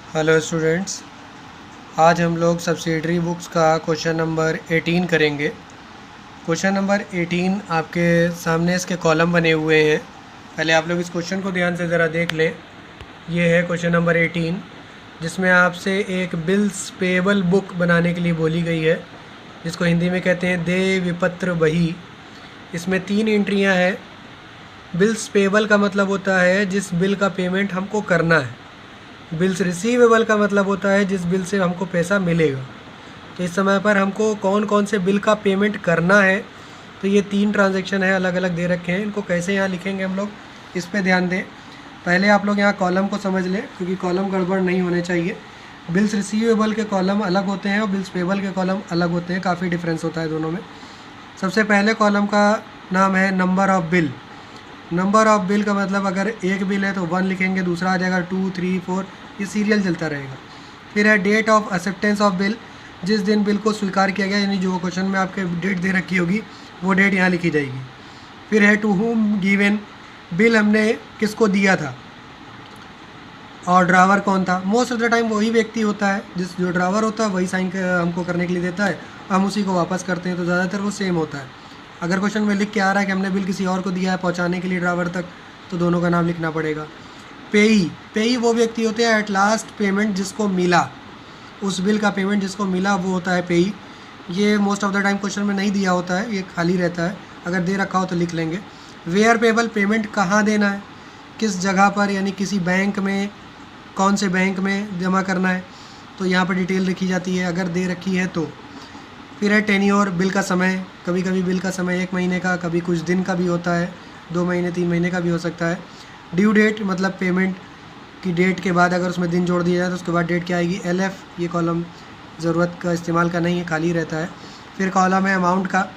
Hello students, आज हम लोग सब्सिडरी बुक्स का क्वेश्चन नंबर 18 करेंगे। क्वेश्चन नंबर 18 आपके सामने इसके कॉलम बने हुए हैं। पहले आप लोग इस क्वेश्चन को ध्यान से ज़रा देख लें। ये है क्वेश्चन नंबर 18, जिसमें आपसे एक बिल्स पेएबल बुक बनाने के लिए बोली गई है, जिसको हिंदी में कहते हैं देय विपत्र बही। इसमें 3 एंट्रियाँ हैं। बिल्स पेएबल का मतलब होता है जिस बिल का पेमेंट हमको करना है। बिल्स रिसीवेबल का मतलब होता है जिस बिल से हमको पैसा मिलेगा। तो इस समय पर हमको कौन कौन से बिल का पेमेंट करना है, तो ये 3 ट्रांजैक्शन है, अलग अलग दे रखे हैं। इनको कैसे यहाँ लिखेंगे हम लोग, इस पे ध्यान दें। पहले आप लोग यहाँ कॉलम को समझ लें, क्योंकि कॉलम गड़बड़ नहीं होने चाहिए। बिल्स रिसीवेबल के कॉलम अलग होते हैं और बिल्स पेबल के कॉलम अलग होते हैं, काफ़ी डिफरेंस होता है दोनों में। सबसे पहले कॉलम का नाम है number of bill. Number of bill का मतलब अगर एक बिल है तो 1 लिखेंगे, दूसरा आ जाएगा 2, 3, 4, ये सीरियल चलता रहेगा। फिर है date of acceptance of bill, जिस दिन बिल को स्वीकार किया गया, यानी जो क्वेश्चन में आपके डेट दे रखी होगी वो डेट यहाँ लिखी जाएगी। फिर है टू हुम गिवन, बिल हमने किसको दिया था और ड्रावर कौन था। मोस्ट ऑफ द टाइम वही व्यक्ति होता है, जो ड्रावर होता है वही साइन हमको करने के लिए देता है, हम उसी को वापस करते हैं, तो ज़्यादातर वो सेम होता है। अगर क्वेश्चन में लिख के आ रहा है कि हमने बिल किसी और को दिया है पहुंचाने के लिए ड्राइवर तक, तो दोनों का नाम लिखना पड़ेगा। पेई वो व्यक्ति होते हैं एट लास्ट पेमेंट जिसको मिला, उस बिल का पेमेंट जिसको मिला वो होता है पेई। ये most of the time question में नहीं दिया होता है, ये खाली रहता है, अगर दे रखा हो तो लिख लेंगे। वेयर पेबल, पेमेंट कहाँ देना है, किस जगह पर, यानी किसी बैंक में, कौन से बैंक में जमा करना है, तो यहाँ पर डिटेल लिखी जाती है अगर दे रखी है तो। फिर है टेन्योर, बिल का समय। कभी कभी बिल का समय 1 महीने का, कभी कुछ दिन का भी होता है, 2 महीने 3 महीने का भी हो सकता है। ड्यू डेट मतलब पेमेंट की डेट के बाद अगर उसमें दिन जोड़ दिया जाए तो उसके बाद डेट क्या आएगी। LF, ये कॉलम ज़रूरत का इस्तेमाल का नहीं है, खाली रहता है। फिर कॉलम है अमाउंट का,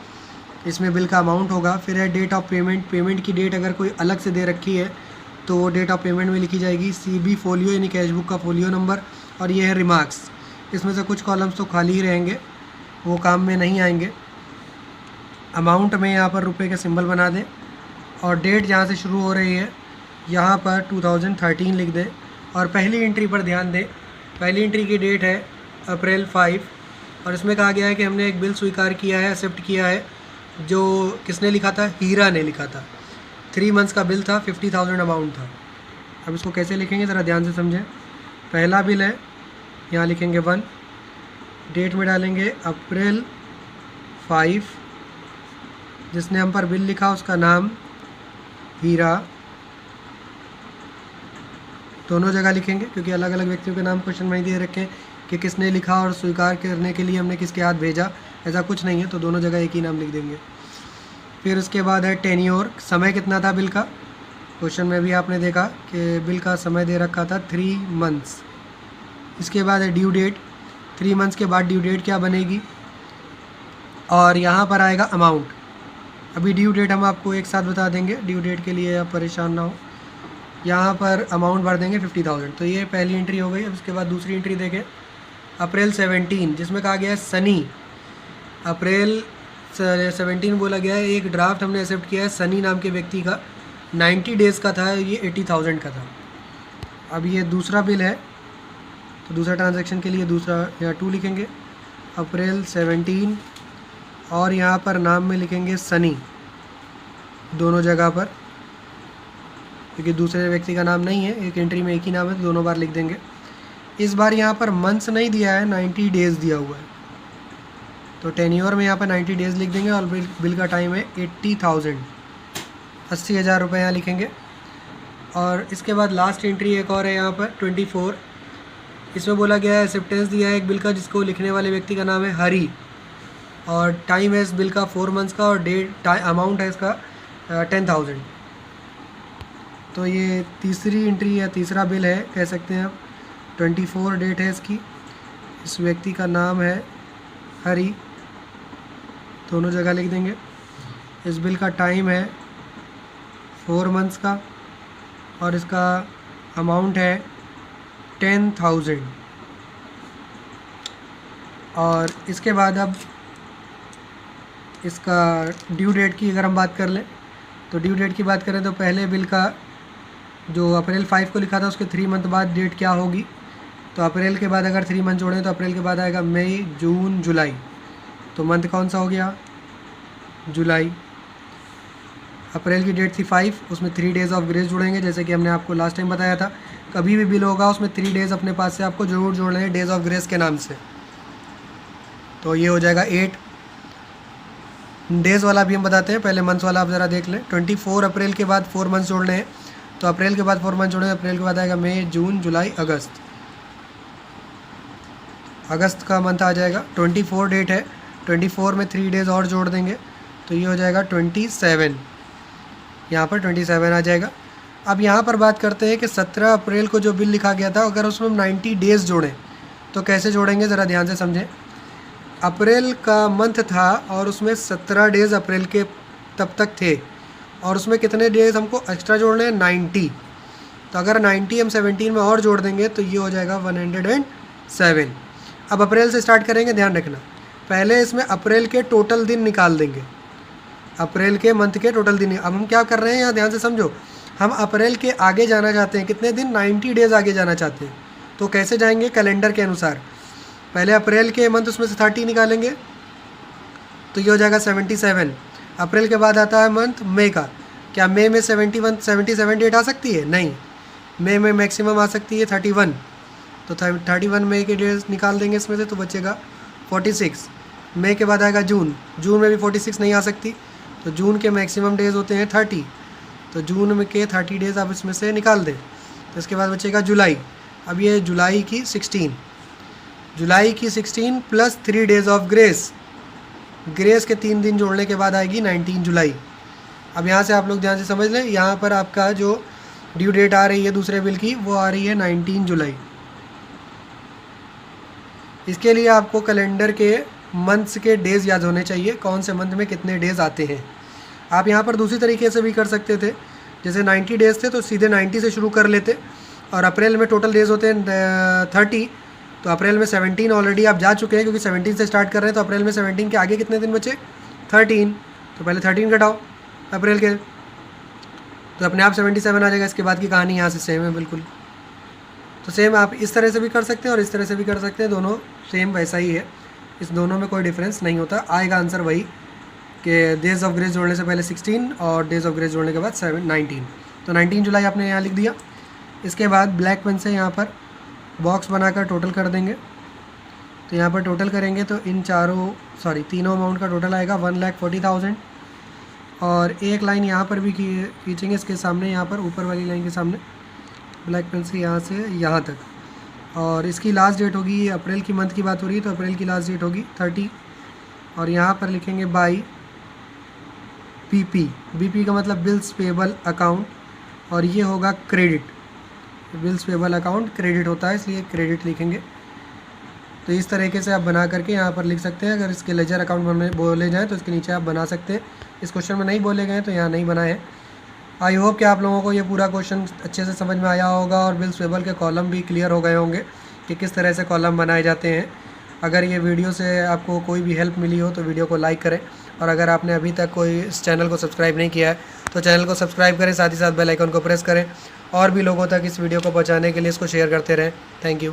इसमें बिल का अमाउंट होगा। फिर है डेट ऑफ पेमेंट, पेमेंट की डेट अगर कोई अलग से दे रखी है तो वो डेट ऑफ पेमेंट में लिखी जाएगी। CB फोलियो यानी कैश बुक का फोलियो नंबर। और ये है रिमार्क्स, इसमें से कुछ कॉलम्स तो खाली ही रहेंगे, वो काम में नहीं आएंगे। अमाउंट में यहाँ पर रुपए का सिंबल बना दें और डेट जहाँ से शुरू हो रही है यहाँ पर 2013 लिख दें। और पहली एंट्री पर ध्यान दें, पहली एंट्री की डेट है अप्रैल 5, और इसमें कहा गया है कि हमने एक बिल स्वीकार किया है, एक्सेप्ट किया है, जो किसने लिखा था, हीरा ने लिखा था। 3 मंथ्स का बिल था, 50,000 अमाउंट था। अब इसको कैसे लिखेंगे ज़रा ध्यान से समझें। पहला बिल है, यहाँ लिखेंगे 1, डेट में डालेंगे अप्रैल 5, जिसने हम पर बिल लिखा उसका नाम हीरा। दोनों जगह लिखेंगे क्योंकि अलग अलग व्यक्तियों के नाम क्वेश्चन में दे रखे हैं कि किसने लिखा और स्वीकार करने के लिए हमने किसके हाथ भेजा, ऐसा कुछ नहीं है, तो दोनों जगह एक ही नाम लिख देंगे। फिर उसके बाद है टेन्योर, समय कितना था बिल का। क्वेश्चन में भी आपने देखा कि बिल का समय दे रखा था 3 मंथ्स। इसके बाद है ड्यू डेट, 3 मंथ्स के बाद ड्यू डेट क्या बनेगी। और यहाँ पर आएगा अमाउंट। अभी ड्यू डेट हम आपको एक साथ बता देंगे, ड्यू डेट के लिए आप परेशान ना हो। यहाँ पर अमाउंट भर देंगे 50,000, तो ये पहली एंट्री हो गई। अब उसके बाद दूसरी एंट्री देखें, अप्रैल 17, जिसमें कहा गया है सनी। अप्रैल 17 बोला गया है, एक ड्राफ्ट हमने एक्सेप्ट किया है सनी नाम के व्यक्ति का, 90 डेज़ का था, ये 80,000 का था। अब ये दूसरा बिल है, तो दूसरा ट्रांजैक्शन के लिए दूसरा यहाँ 2 लिखेंगे, अप्रैल 17, और यहाँ पर नाम में लिखेंगे सनी दोनों जगह पर, क्योंकि दूसरे व्यक्ति का नाम नहीं है, एक एंट्री में एक ही नाम है, तो दोनों बार लिख देंगे। इस बार यहाँ पर मंथ्स नहीं दिया है, 90 डेज़ दिया हुआ है, तो टेन्योर में यहाँ पर 90 डेज़ लिख देंगे। और बिल का टाइम है 80,000, 80,000 रुपये यहाँ लिखेंगे। और इसके बाद लास्ट एंट्री एक और है यहाँ पर 24, इसमें बोला गया है एक्सेप्टेंस दिया है एक बिल का, जिसको लिखने वाले व्यक्ति का नाम है हरी, और टाइम है इस बिल का 4 मंथ्स का, और डेट अमाउंट है इसका 10,000। तो ये तीसरी एंट्री या तीसरा बिल है कह सकते हैं आप। 24 डेट है इसकी, इस व्यक्ति का नाम है हरी, दोनों जगह लिख देंगे। इस बिल का टाइम है 4 मंथ्स का, और इसका अमाउंट है 10,000। और इसके बाद अब इसका ड्यू डेट की अगर हम बात कर लें, तो ड्यू डेट की बात करें तो पहले बिल का जो अप्रैल 5 को लिखा था उसके 3 मंथ बाद डेट क्या होगी, तो अप्रैल के बाद अगर 3 मंथ जोड़ें तो अप्रैल के बाद आएगा मई, जून, जुलाई। तो मंथ कौन सा हो गया? जुलाई। अप्रैल की डेट थी 5, उसमें 3 डेज़ ऑफ ग्रेस जुड़ेंगे, जैसे कि हमने आपको लास्ट टाइम बताया था। कभी भी बिल होगा उसमें 3 डेज़ अपने पास से आपको ज़रूर जोड़ने हैं डेज़ ऑफ ग्रेस के नाम से। तो ये हो जाएगा 8। डेज़ वाला भी हम बताते हैं, पहले मंथ्स वाला आप ज़रा देख लें। 24 अप्रैल के बाद 4 मंथ्स जोड़ने हैं। तो अप्रैल के बाद 4 मंथ जोड़ेंगे, अप्रैल के बाद आएगा मई, जून, जुलाई, अगस्त। अगस्त का मंथ आ जाएगा। 24 डेट है, 24 में 3 डेज़ और जोड़ देंगे तो ये हो जाएगा 27। यहाँ पर 27 आ जाएगा। अब यहाँ पर बात करते हैं कि 17 अप्रैल को जो बिल लिखा गया था, अगर उसमें हम 90 डेज़ जोड़ें तो कैसे जोड़ेंगे, ज़रा ध्यान से समझें। अप्रैल का मंथ था और उसमें 17 डेज़ अप्रैल के तब तक थे, और उसमें कितने डेज़ हमको एक्स्ट्रा जोड़ने हैं? 90। तो अगर 90 हम 17 में और जोड़ देंगे तो ये हो जाएगा 107। अब अप्रैल से स्टार्ट करेंगे, ध्यान रखना। पहले इसमें अप्रैल के टोटल दिन निकाल देंगे, अप्रैल के मंथ के टोटल दिन। अब हम क्या कर रहे हैं यहाँ ध्यान से समझो, हम अप्रैल के आगे जाना चाहते हैं, कितने दिन? 90 डेज़ आगे जाना चाहते हैं। तो कैसे जाएंगे? कैलेंडर के अनुसार। पहले अप्रैल के मंथ उसमें से 30 निकालेंगे तो ये हो जाएगा 77। अप्रैल के बाद आता है मंथ मई का। क्या मई में 77 डेट आ सकती है? नहीं, मई में मैक्सिमम आ सकती है 31। तो 31 मई के डेज निकाल देंगे इसमें से, तो बचेगा 46। मई के बाद आएगा जून, जून में भी 46 नहीं आ सकती, तो जून के मैक्सिमम डेज़ होते हैं 30। तो जून में के 30 डेज़ आप इसमें से निकाल दें। तो इसके बाद बचेगा जुलाई। अब ये जुलाई की 16, जुलाई की 16 plus 3 days of grace, grace के 3 दिन जोड़ने के बाद आएगी 19 जुलाई। अब यहाँ से आप लोग ध्यान से समझ लें, यहाँ पर आपका जो ड्यू डेट आ रही है दूसरे बिल की, वो आ रही है 19 जुलाई। इसके लिए आपको कैलेंडर के मंथ्स के डेज़ याद होने चाहिए, कौन से मंथ में कितने डेज़ आते हैं। आप यहाँ पर दूसरी तरीके से भी कर सकते थे, जैसे 90 डेज़ थे तो सीधे 90 से शुरू कर लेते, और अप्रैल में टोटल डेज़ होते हैं 30, तो अप्रैल में 17 ऑलरेडी आप जा चुके हैं क्योंकि 17 से स्टार्ट कर रहे हैं। तो अप्रैल में 17 के आगे कितने दिन बचे? 13। तो पहले 13 घटाओ अप्रैल के, तो अपने आप 77 आ जाएगा। इसके बाद की कहानी यहाँ से सेम है बिल्कुल। तो सेम आप इस तरह से भी कर सकते हैं और इस तरह से भी कर सकते हैं, दोनों सेम वैसा ही है, इस दोनों में कोई डिफरेंस नहीं होता। आएगा आंसर वही कि डेज ऑफ ग्रेस जोड़ने से पहले 16 और डेज ऑफ ग्रेस जोड़ने के बाद 19। तो 19 जुलाई आपने यहाँ लिख दिया। इसके बाद ब्लैक पेन से यहाँ पर बॉक्स बनाकर टोटल कर देंगे। तो यहाँ पर टोटल करेंगे तो इन तीनों अमाउंट का टोटल आएगा 1,40,000। और एक लाइन यहाँ पर भी खींचेंगे इसके सामने, यहाँ पर ऊपर वाली लाइन के सामने ब्लैक पेन से यहाँ से यहाँ तक। और इसकी लास्ट डेट होगी, अप्रैल की मंथ की बात हो रही है तो अप्रैल की लास्ट डेट होगी 30। और यहाँ पर लिखेंगे बाई बीपी, बीपी का मतलब बिल्स पेबल अकाउंट, और ये होगा credit. Bills payable account credit होता है इसलिए क्रेडिट लिखेंगे। तो इस तरीके से आप बना करके यहाँ पर लिख सकते हैं। अगर इसके लेजर अकाउंट बोले जाएँ तो इसके नीचे आप बना सकते हैं। इस क्वेश्चन में नहीं बोले गए तो यहाँ नहीं बना है। आई होप कि आप लोगों को ये पूरा क्वेश्चन अच्छे से समझ में आया होगा और बिल्स पेबल के कॉलम भी क्लियर हो गए होंगे कि किस तरह से कॉलम बनाए जाते हैं। अगर ये वीडियो से आपको कोई भी हेल्प मिली हो तो वीडियो को लाइक करें, और अगर आपने अभी तक कोई इस चैनल को सब्सक्राइब नहीं किया है तो चैनल को सब्सक्राइब करें, साथ ही साथ बेल आइकन को प्रेस करें, और भी लोगों तक इस वीडियो को पहुंचाने के लिए इसको शेयर करते रहें। Thank you.